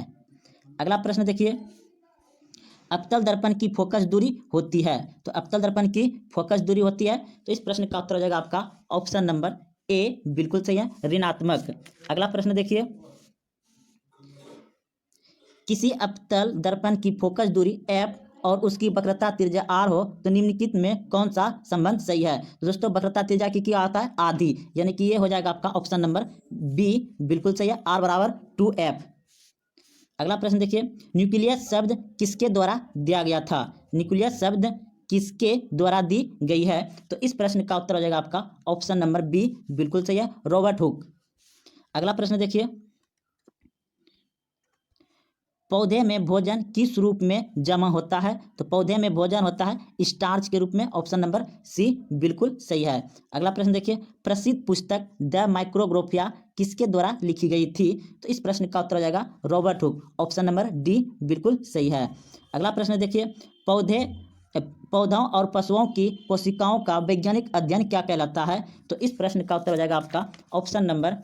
[SPEAKER 1] अगला प्रश्न देखिए, अवतल दर्पण की फोकस दूरी होती है। तो अवतल दर्पण की फोकस दूरी होती है। तो इस प्रश्न का उत्तर हो जाएगा आपका ऑप्शन नंबर ए बिल्कुल सही है, ऋणात्मक। अगला प्रश्न देखिए, किसी अवतल दर्पण की फोकस दूरी f और उसकी वक्रता त्रिज्या r हो तो निम्नलिखित में कौन सा संबंध सही है? तो दोस्तों वक्रता त्रिज्या की क्या आता है? आधी, यानी कि ये हो जाएगा आपका ऑप्शन नंबर बी बिल्कुल सही है, r बराबर 2f। अगला प्रश्न देखिए, न्यूक्लियस शब्द किसके द्वारा दिया गया था? न्यूक्लियस शब्द किसके द्वारा दी गई है? तो इस प्रश्न का उत्तर हो जाएगा आपका ऑप्शन नंबर बी बिल्कुल सही है, रॉबर्ट हुक। अगला प्रश्न देखिए, पौधे में भोजन किस रूप में जमा होता है? तो पौधे में भोजन होता है स्टार्च के रूप में। ऑप्शन नंबर सी बिल्कुल सही है। अगला प्रश्न देखिए, प्रसिद्ध पुस्तक द माइक्रोग्राफिया किसके द्वारा लिखी गई थी? तो इस प्रश्न का उत्तर हो जाएगा Robert Hooke. Option number D बिल्कुल सही है। अगला प्रश्न देखिए, पौधों और पशुओं की कोशिकाओं का वैज्ञानिक अध्ययन क्या कहलाता है? तो इस प्रश्न का उत्तर हो जाएगा आपका ऑप्शन नंबर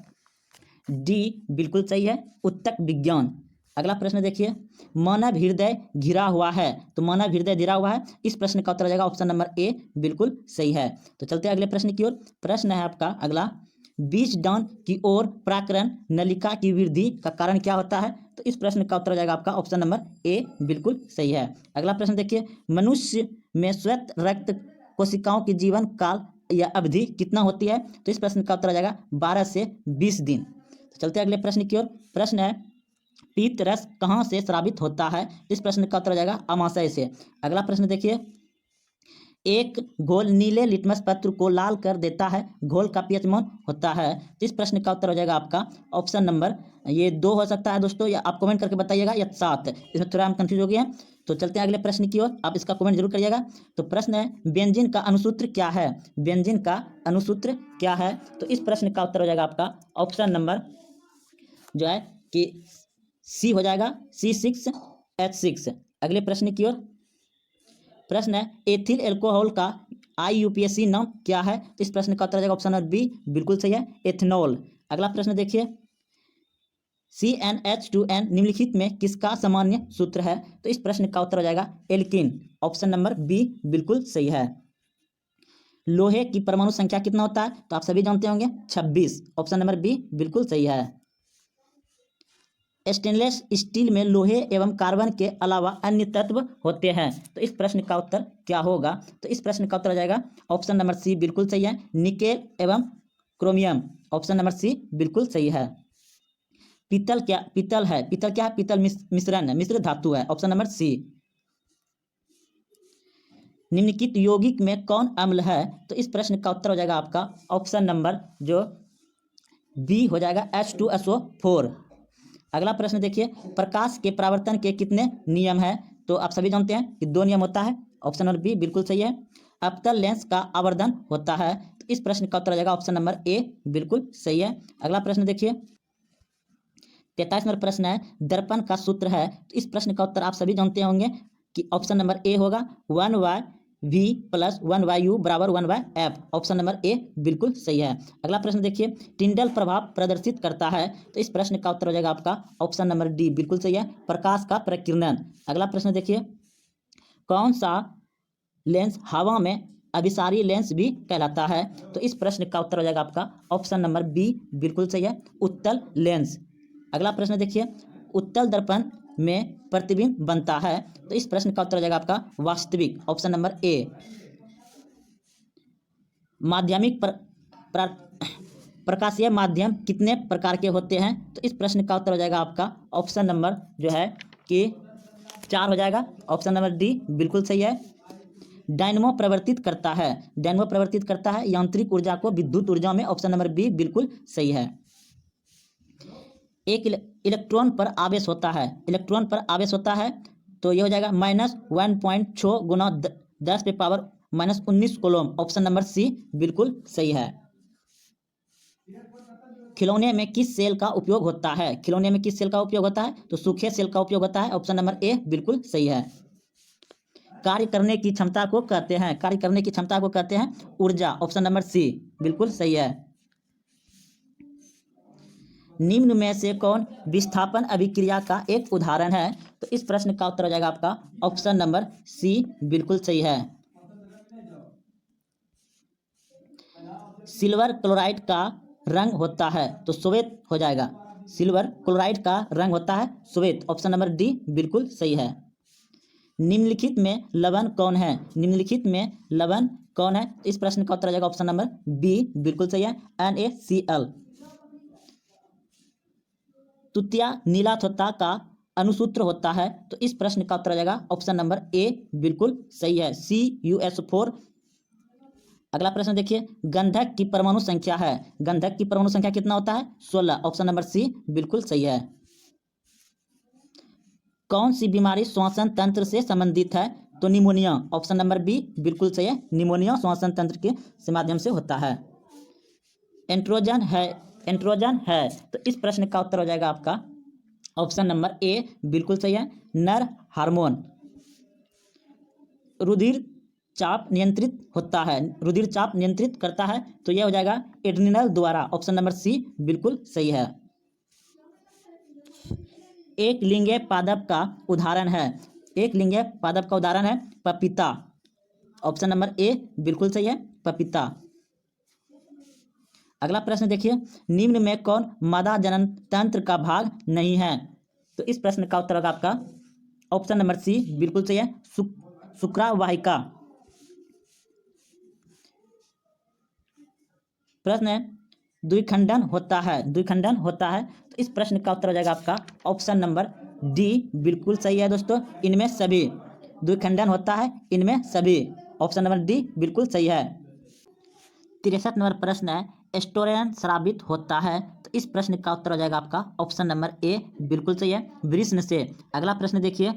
[SPEAKER 1] डी बिल्कुल सही है, उत्तक विज्ञान। अगला प्रश्न देखिए, मानव हृदय घिरा हुआ है। तो मानव हृदय घिरा हुआ है, इस प्रश्न का उत्तर हो जाएगा ऑप्शन नंबर ए बिल्कुल सही है। तो चलते हैं अगले प्रश्न की ओर। प्रश्न है आपका अगला, बीज दान की ओर प्राकरण नलिका की वृद्धि का कारण क्या होता है? तो इस प्रश्न का उत्तर हो जाएगा आपका ऑप्शन नंबर ए बिल्कुल सही है। अगला प्रश्न देखिए, मनुष्य में श्वेत रक्त कोशिकाओं की जीवन काल या अवधि कितना होती है? तो इस प्रश्न का उत्तर हो जाएगा 12 से 20 दिन। तो चलते हैं अगले प्रश्न की ओर। प्रश्न है, पीत रस कहाँ से स्रावित होता है? इस प्रश्न का उत्तर हो जाएगा अमाशय से। अगला प्रश्न देखिए, एक घोल नीले लिटमस पत्र को लाल कर देता है, घोल का पीएच मान होता है। तो इस प्रश्न का उत्तर हो जाएगा आपका ऑप्शन नंबर ये 2 हो सकता है दोस्तों, या आप कमेंट करके बताइएगा, या 7। इसमें थोड़ा हम कंफ्यूज हो गए हैं। तो चलते हैं अगले प्रश्न की ओर, आप इसका कमेंट जरूर करिएगा। तो प्रश्न है, बेंजीन का अणुसूत्र क्या है? बेंजीन का अणुसूत्र क्या है? तो इस प्रश्न का उत्तर हो जाएगा आपका ऑप्शन नंबर जो है कि सी हो जाएगा, C6H6। अगले प्रश्न की ओर, प्रश्न है, एथिल एल्कोहल का IUPAC नाम क्या है? तो इस प्रश्न का उत्तर हो जाएगा ऑप्शन नंबर बी, बिल्कुल सही है, एथेनॉल। अगला प्रश्न देखिए, CnH2n निम्नलिखित में किसका सामान्य सूत्र है? तो इस प्रश्न का उत्तर हो जाएगा एल्किन, ऑप्शन नंबर बी बिल्कुल सही है। लोहे की परमाणु संख्या कितना होता है? तो आप सभी जानते होंगे, 26, ऑप्शन नंबर बी बिल्कुल सही है। स्टेनलेस स्टील में लोहे एवं कार्बन के अलावा अन्य तत्व होते हैं, तो इस प्रश्न का उत्तर क्या होगा? तो इस प्रश्न का उत्तर हो जाएगा ऑप्शन नंबर सी बिल्कुल सही है, निकेल एवं क्रोमियम, ऑप्शन नंबर सी बिल्कुल सही है। पीतल क्या है? पीतल मिश्रण है, मिश्र धातु है, ऑप्शन नंबर सी। निम्नलिखित यौगिक में कौन अम्ल है? तो इस प्रश्न का उत्तर हो जाएगा आपका ऑप्शन नंबर जो बी हो जाएगा, H2SO4। अगला प्रश्न देखिए, प्रकाश के परावर्तन के कितने नियम हैं? तो आप सभी जानते हैं कि 2 नियम होता है, ऑप्शन नंबर बी बिल्कुल सही है। अवतल लेंस का आवर्धन होता है, तो इस प्रश्न का उत्तर हो जाएगा ऑप्शन नंबर ए बिल्कुल सही है। अगला प्रश्न देखिए, 43 नंबर प्रश्न है, दर्पण का सूत्र है, तो इस प्रश्न का उत्तर आप सभी जानते होंगे कि ऑप्शन नंबर ए होगा, 1/v + 1/u = 1/f, option number A बिल्कुल सही है। अगला प्रश्न देखिए, टिंडल प्रभाव प्रदर्शित करता है, तो इस प्रश्न का उत्तर हो जाएगा आपका ऑप्शन नंबर डी बिल्कुल सही है, प्रकाश का प्रकीर्णन। अगला प्रश्न देखिए, कौन सा लेंस हवा में अभिसारी लेंस भी कहलाता है? तो इस प्रश्न का उत्तर हो जाएगा आपका ऑप्शन नंबर बी बिल्कुल सही है, उत्तल लेंस। अगला प्रश्न देखिए, उत्तल दर्पण में प्रतिबिंब बनता है, तो इस प्रश्न का उत्तर हो जाएगा आपका वास्तविक, ऑप्शन नंबर ए। माध्यमिक प्रकाशीय माध्यम कितने प्रकार के होते हैं? तो इस प्रश्न का उत्तर हो जाएगा आपका ऑप्शन नंबर जो है कि 4 हो जाएगा, ऑप्शन नंबर डी बिल्कुल सही है। डायनमो प्रवर्तित करता है यांत्रिक ऊर्जा को विद्युत ऊर्जा में, ऑप्शन नंबर बी बिल्कुल सही है। एक इलेक्ट्रॉन पर आवेश होता है, तो ये हो जाएगा -1.6 × 10⁻⁻19 कोलोम, ऑप्शन नंबर सी बिल्कुल सही है। खिलौने में किस सेल का उपयोग होता है? तो सूखे सेल का उपयोग होता है, ऑप्शन नंबर ए बिल्कुल सही है। कार्य करने की क्षमता को कहते हैं ऊर्जा, ऑप्शन नंबर सी बिल्कुल सही है। निम्न में से कौन विस्थापन अभिक्रिया का एक उदाहरण है? तो इस प्रश्न का उत्तर हो जाएगा आपका ऑप्शन नंबर सी बिल्कुल सही है। सिल्वर क्लोराइड का रंग होता है, तो श्वेत हो जाएगा, सिल्वर क्लोराइड का रंग होता है श्वेत, ऑप्शन नंबर डी बिल्कुल सही है। निम्नलिखित में लवण कौन है? तो इस प्रश्न का उत्तर हो जाएगा ऑप्शन नंबर बी बिल्कुल सही है, NaCl। तुतिया नीलाथोता का अणुसूत्र होता है, तो इस प्रश्न का उत्तर हो जाएगा ऑप्शन नंबर ए बिल्कुल सही है, CuSO4। अगला प्रश्न देखिए, गंधक की परमाणु संख्या कितना होता है? 16, ऑप्शन नंबर सी बिल्कुल सही है। कौन सी बीमारी श्वसन तंत्र से संबंधित है? तो निमोनिया, ऑप्शन नंबर बी बिल्कुल सही है, निमोनिया श्वसन तंत्र के माध्यम से होता है। एंड्रोजन है, तो इस प्रश्न का उत्तर हो जाएगा आपका ऑप्शन नंबर ए बिल्कुल सही है, नर हार्मोन। रुधिर चाप नियंत्रित करता है, तो यह हो जाएगा एड्रिनल द्वारा, ऑप्शन नंबर सी बिल्कुल सही है। एक लिंगीय पादप का उदाहरण है पपीता, ऑप्शन नंबर ए बिल्कुल सही है, पपीता। अगला प्रश्न देखिए, निम्न में कौन मादा जनन तंत्र का भाग नहीं है? तो इस प्रश्न का उत्तर होगा आपका ऑप्शन नंबर सी बिल्कुल सही है, शुक्रावाहिका। प्रश्न है, द्विखंडन होता है, तो इस प्रश्न का उत्तर हो जाएगा आपका ऑप्शन नंबर डी बिल्कुल सही है दोस्तों, इनमें सभी द्विखंडन होता है, इनमें सभी। ऑप्शन नंबर डी बिल्कुल सही है। 63 नंबर प्रश्न है स्टोरेन श्रावित होता है, तो इस प्रश्न का उत्तर हो जाएगा आपका ऑप्शन नंबर ए बिल्कुल सही है, वृष्ण से। अगला प्रश्न देखिए,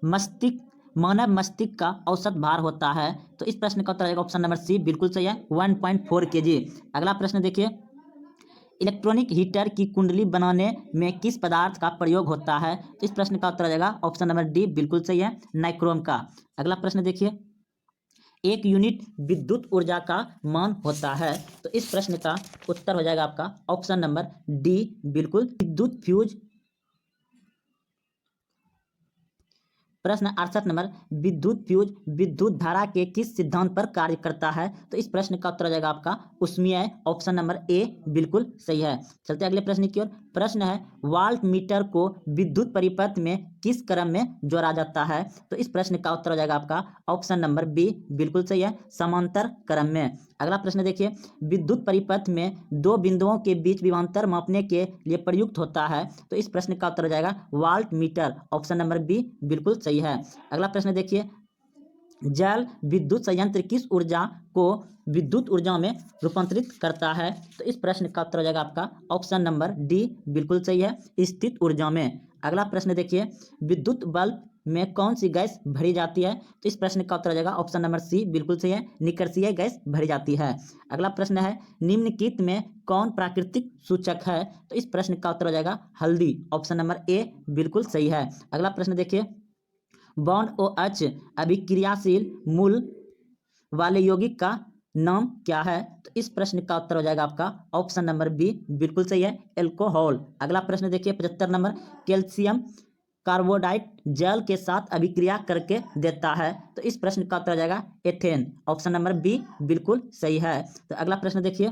[SPEAKER 1] मस्तिष्क मानव मस्तिष्क का औसत भार होता है, तो इस प्रश्न का उत्तर हो जाएगा ऑप्शन नंबर सी बिल्कुल सही है, 1.4 kg। अगला प्रश्न देखिए, इलेक्ट्रॉनिक हीटर की कुंडली बनाने में किस पदार्थ का प्रयोग होता है, तो इस प्रश्न का उत्तर हो जाएगा ऑप्शन नंबर डी बिल्कुल सही है, नाइक्रोम का। अगला प्रश्न देखिए, एक यूनिट विद्युत ऊर्जा का मान होता है, तो इस प्रश्न का उत्तर हो जाएगा आपका ऑप्शन नंबर डी बिल्कुल विद्युत फ्यूज। प्रश्न 68 नंबर, विद्युत फ्यूज विद्युत धारा के किस सिद्धांत पर कार्य करता है, तो इस प्रश्न का उत्तर हो जाएगा आपका ऊष्मीय, ऑप्शन नंबर ए बिल्कुल सही है। चलते अगले प्रश्न की ओर। प्रश्न है, वाल्ट मीटर को विद्युत परिपथ में किस क्रम में जोड़ा जाता है, तो इस प्रश्न का उत्तर हो जाएगा आपका ऑप्शन नंबर बी बिल्कुल सही है, समांतर क्रम में। अगला प्रश्न देखिए, विद्युत परिपथ में दो बिंदुओं के बीच विभवांतर मापने के लिए प्रयुक्त होता है, तो इस प्रश्न का उत्तर हो जाएगा volt meter, option number b बिल्कुल सही है। अगला प्रश्न देखिए, जल विद्युत संयंत्र किस ऊर्जा को विद्युत ऊर्जा में रूपांतरित करता है, तो इस प्रश्न का उत्तर हो जाएगा आपका ऑप्शन नंबर डी बिल्कुल सही है, स्थित ऊर्जा में। अगला प्रश्न देखिए, विद्युत बल्ब में कौन सी गैस भरी जाती है, तो इस प्रश्न का उत्तर हो जाएगा ऑप्शन नंबर सी बिल्कुल सही है, निष्क्रिय गैस भरी जाती है। अगला प्रश्न है, निम्नलिखित में कौन प्राकृतिक सूचक है, तो इस प्रश्न का उत्तर हो जाएगा हल्दी, ऑप्शन नंबर ए बिल्कुल सही है। अगला प्रश्न देखिए, बॉन्ड OH अभिक्रियाशील मूल वाले यौगिक का नाम क्या है, तो इस प्रश्न का उत्तर हो जाएगा आपका ऑप्शन नंबर बी बिल्कुल सही है, एल्कोहल। अगला प्रश्न देखिए, 75 नंबर, कैल्शियम कार्बोडाइट जल के साथ अभिक्रिया करके देता है, तो इस प्रश्न का उत्तर हो जाएगा एथेन, ऑप्शन नंबर बी बिल्कुल सही है। तो अगला प्रश्न देखिए,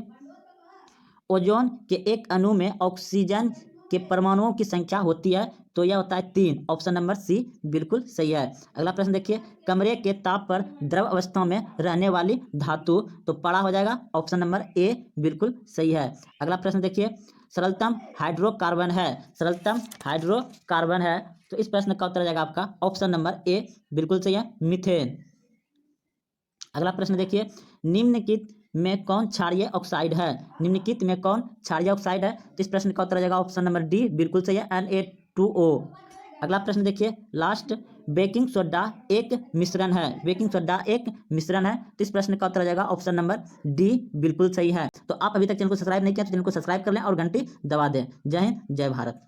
[SPEAKER 1] ओजोन के एक अणु में ऑक्सीजन के परमाणुओं की संख्या होती है, तो यह होता है 3, ऑप्शन नंबर सी बिल्कुल सही है। अगला प्रश्न देखिए, कमरे के ताप पर द्रव अवस्था में रहने वाली धातु, तो पड़ा हो जाएगा ऑप्शन नंबर ए बिल्कुल सही है। अगला प्रश्न देखिए, सरलतम हाइड्रोकार्बन है, सरलतम हाइड्रोकार्बन है, तो इस प्रश्न का उत्तर हो जाएगा आपका ऑप्शन नंबर ए बिल्कुल सही है, मीथेन। अगला प्रश्न देखिए, निम्नलिखित में कौन क्षारीय ऑक्साइड है, निम्नलिखित में कौन क्षारीय ऑक्साइड है, तो इस प्रश्न का उत्तर हो जाएगा ऑप्शन नंबर डी बिल्कुल सही है, Na2O। अगला प्रश्न देखिए, लास्ट, बेकिंग सोडा एक मिश्रण है, बेकिंग सोडा एक मिश्रण है, तो इस प्रश्न का उत्तर हो जाएगा ऑप्शन नंबर डी बिल्कुल सही है। तो आप अभी तक चैनल को सब्सक्राइब नहीं किया तो चैनल को सब्सक्राइब कर लें और घंटी दबा दें। जय हिंद, जय भारत।